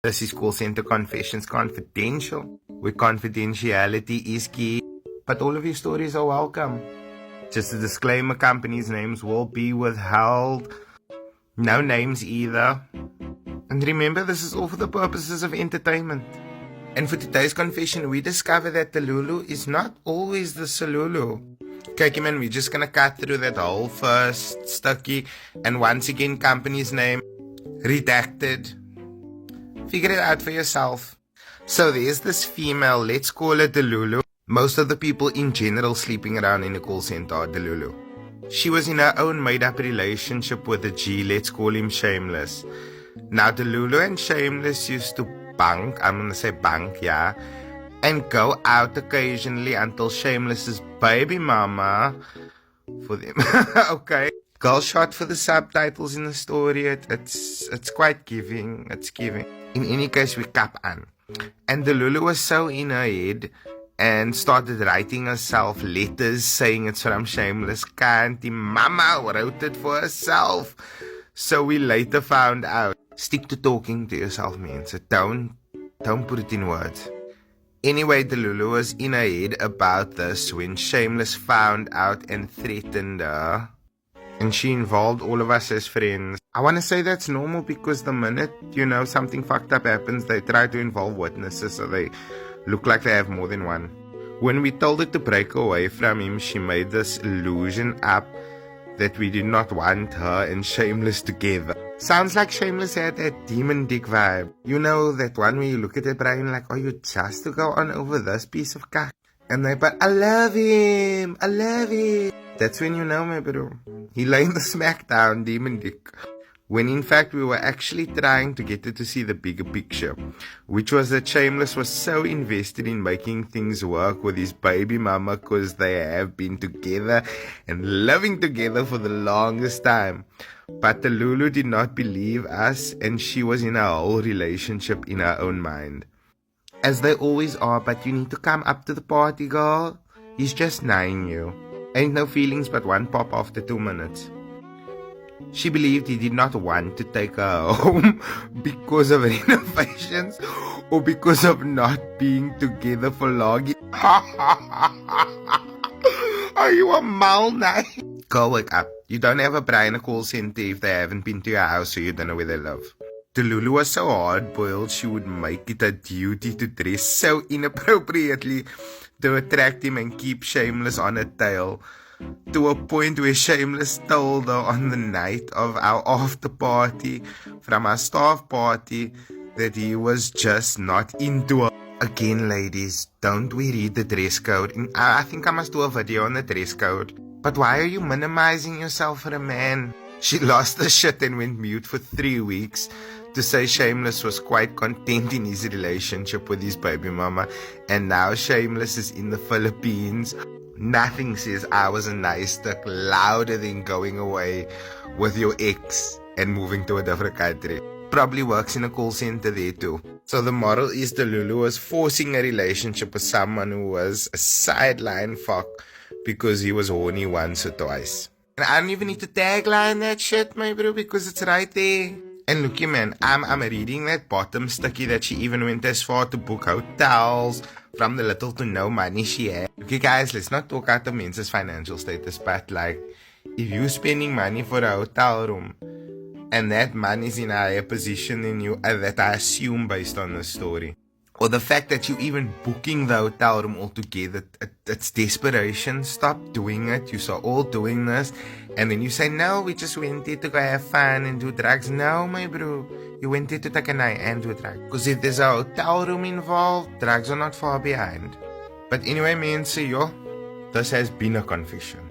This is Call Center Confessions Confidential, where confidentiality is key, but all of your stories are welcome. Just a disclaimer, companies' names will be withheld. No names either. And remember, this is all for the purposes of entertainment. And for today's confession, we discover that the Lulu is not always the Salulu. Okay, man, we're just gonna cut through that whole first stucky, and once again, company's name redacted. Figure it out for yourself. So there's this female, let's call it the Lulu. Most of the people in general sleeping around in a call center are the Lulu. She was in her own made-up relationship with a G, let's call him Shameless. Now the Lulu and Shameless used to bunk, I'm gonna say bunk, yeah, and go out occasionally until Shameless's baby mama, for them, okay. Girl shot for the subtitles in the story, it's quite giving, it's giving. In any case, we cap on. And the Lulu was so in her head and started writing herself letters saying it's from Shameless. Can't mama wrote it for herself. So we later found out. Stick to talking to yourself, man. So don't put it in words. Anyway, the Lulu was in her head about this when Shameless found out and threatened her. And she involved all of us as friends. I want to say that's normal because the minute, something fucked up happens, they try to involve witnesses so they look like they have more than one. When we told her to break away from him, she made this illusion up that we did not want her and Shameless together. Sounds like Shameless had that demon dick vibe. You know, that one where you look at her brain like, oh, you just to go on over this piece of cock. And they, but I love him. That's when you know, my bro. He laid the smackdown, demon dick. When in fact we were actually trying to get her to see the bigger picture, which was that Shameless was so invested in making things work with his baby mama because they have been together and living together for the longest time. But the Lulu did not believe us, and she was in a whole relationship in her own mind. As they always are, but you need to come up to the party, girl. He's just 9 you. Ain't no feelings but one pop after 2 minutes. She believed he did not want to take her home because of renovations or because of not being together for long. Are you a malnai? Girl, wake up. You don't have a brain a call center if they haven't been to your house, so you don't know where they live. The Lulu was so hard-boiled she would make it a duty to dress so inappropriately to attract him and keep Shameless on her tail, to a point where Shameless told her on the night of our after party from our staff party that he was just not into her. Again, ladies, don't we read the dress code? I think I must do a video on the dress code. But why are you minimizing yourself for a man? She lost the shit and went mute for 3 weeks to say Shameless was quite content in his relationship with his baby mama, and now Shameless is in the Philippines. Nothing says I was a nice stick louder than going away with your ex and moving to a different country. Probably works in a call center there too. So the moral is the Lulu was forcing a relationship with someone who was a sideline fuck because he was horny once or twice. And I don't even need to tagline that shit, my bro, because it's right there. And look, man, I'm reading that bottom sticky that she even went as far to book hotels from the little to no money she had. Okay, guys, let's not talk out the men's financial status, but like, if you're spending money for a hotel room and that money's in a higher position than you, that I assume based on the story, or the fact that you even booking the hotel room altogether, it's desperation. Stop doing it. You saw all doing this, and then you say, no, we just went there to go have fun and do drugs. No, my bro, you went there to take a night and do drugs. Because if there's a hotel room involved, drugs are not far behind. But anyway, man, see yo, this has been a confession.